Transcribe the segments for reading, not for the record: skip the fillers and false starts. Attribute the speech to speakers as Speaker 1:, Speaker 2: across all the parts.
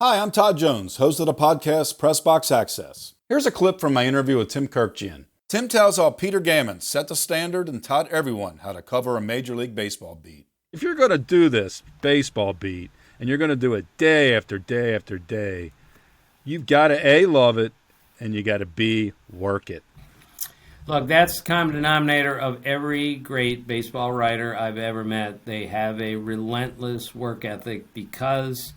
Speaker 1: Hi, I'm Todd Jones, host of the podcast Press Box Access. Here's a clip from my interview with Tim Kurkjian. Tim tells how Peter Gammons set the standard and taught everyone how to cover a Major League Baseball beat.
Speaker 2: If you're going to do this baseball beat, and you're going to do it day after day after day, you've got to A, love it, and you got to B, work it.
Speaker 3: Look, that's the common denominator of every great baseball writer I've ever met. They have a relentless work ethic because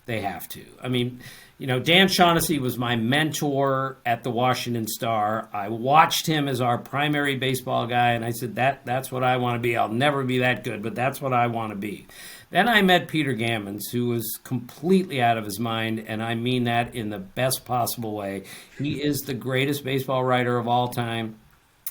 Speaker 3: they have to. I mean, you know, Dan Shaughnessy was my mentor at the Washington Star. I watched him as our primary baseball guy, and I said, that's what I want to be. I'll never be that good, but that's what I want to be. Then I met Peter Gammons, who was completely out of his mind, and I mean that in the best possible way. He is the greatest baseball writer of all time.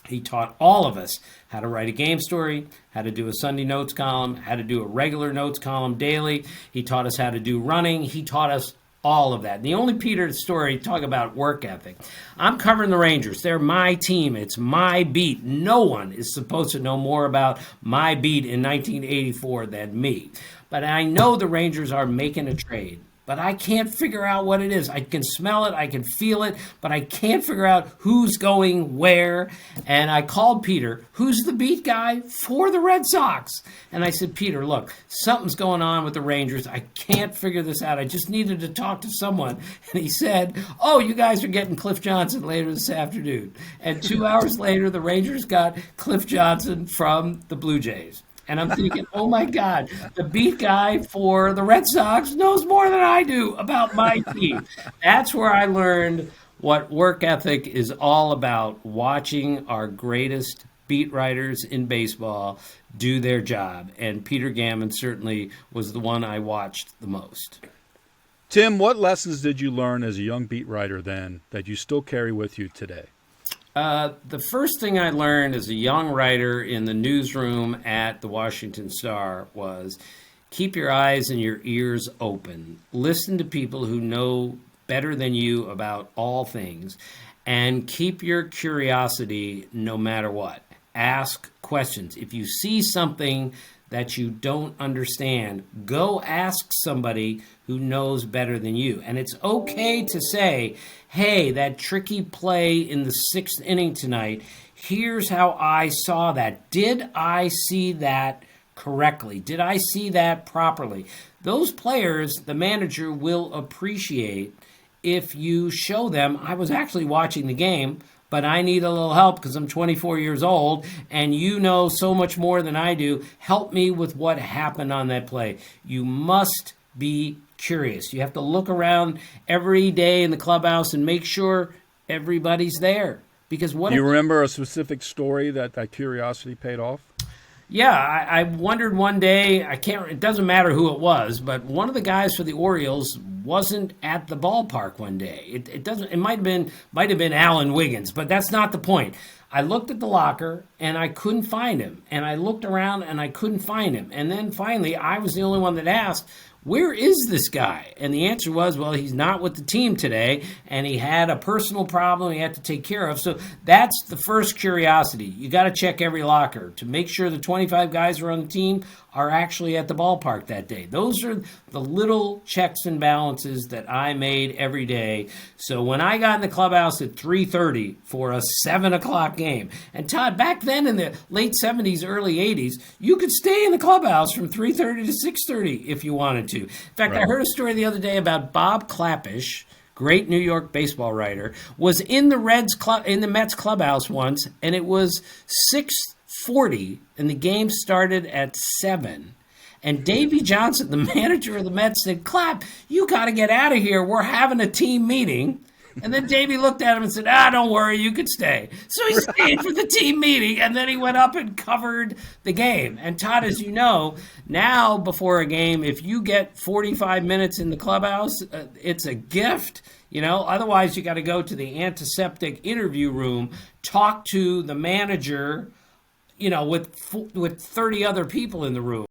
Speaker 3: He taught all of us how to write a game story, how to do a Sunday notes column, how to do a regular notes column daily. He taught us how to do running. He taught us all of that. And the only Peter story, talk about work ethic. I'm covering the Rangers. They're my team. It's my beat. No one is supposed to know more about my beat in 1984 than me. But I know the Rangers are making a trade. But I can't figure out what it is. I can smell it, I can feel it, but I can't figure out who's going where. And I called Peter, who's the beat guy for the Red Sox. And I said, Peter, look, something's going on with the Rangers. I can't figure this out. I just needed to talk to someone. And he said, oh, you guys are getting Cliff Johnson later this afternoon. And 2 hours later, the Rangers got Cliff Johnson from the Blue Jays. And I'm thinking, oh, my God, the beat guy for the Red Sox knows more than I do about my team. That's where I learned what work ethic is all about, watching our greatest beat writers in baseball do their job. And Peter Gammons certainly was the one I watched the most.
Speaker 2: Tim, what lessons did you learn as a young beat writer then that you still carry with you today?
Speaker 3: The first thing I learned as a young writer in the newsroom at the Washington Star was keep your eyes and your ears open. Listen to people who know better than you about all things, and keep your curiosity no matter what. Ask questions. If you see something that you don't understand, go ask somebody who knows better than you. And it's okay to say, hey, that tricky play in the sixth inning tonight, here's how I saw that. Did I see that correctly? Did I see that properly? Those players, the manager will appreciate if you show them, I was actually watching the game, but I need a little help because I'm 24 years old, and you know so much more than I do. Help me with what happened on that play. You must be curious. You have to look around every day in the clubhouse and make sure everybody's there. Because what
Speaker 2: Do you remember a specific story that curiosity paid off?
Speaker 3: Yeah, I wondered one day, it doesn't matter who it was, but one of the guys for the Orioles wasn't at the ballpark one day. It might have been Alan Wiggins, but that's not the point. I looked at the locker and I couldn't find him. And I looked around and I couldn't find him. And then finally, I was the only one that asked, where is this guy? And the answer was, well, he's not with the team today, and he had a personal problem he had to take care of. So that's the first curiosity. You got to check every locker to make sure the 25 guys who are on the team are actually at the ballpark that day. Those are the little checks and balances that I made every day. So when I got in the clubhouse at 3:30 for a 7 o'clock game, and Todd, back then in the late 70s, early 80s, you could stay in the clubhouse from 3:30 to 6:30 if you wanted to. In fact, right. I heard a story the other day about Bob Klapisch, great New York baseball writer, was in the Mets clubhouse once, and it was 6:40, and the game started at 7. And Davey Johnson, the manager of the Mets, said, Clapp, you got to get out of here. We're having a team meeting. And then Davey looked at him and said, don't worry, you could stay. So he stayed for the team meeting, and then he went up and covered the game. And Todd, as you know, now before a game, if you get 45 minutes in the clubhouse, it's a gift. You know, otherwise you got to go to the antiseptic interview room, talk to the manager, you know, with 30 other people in the room.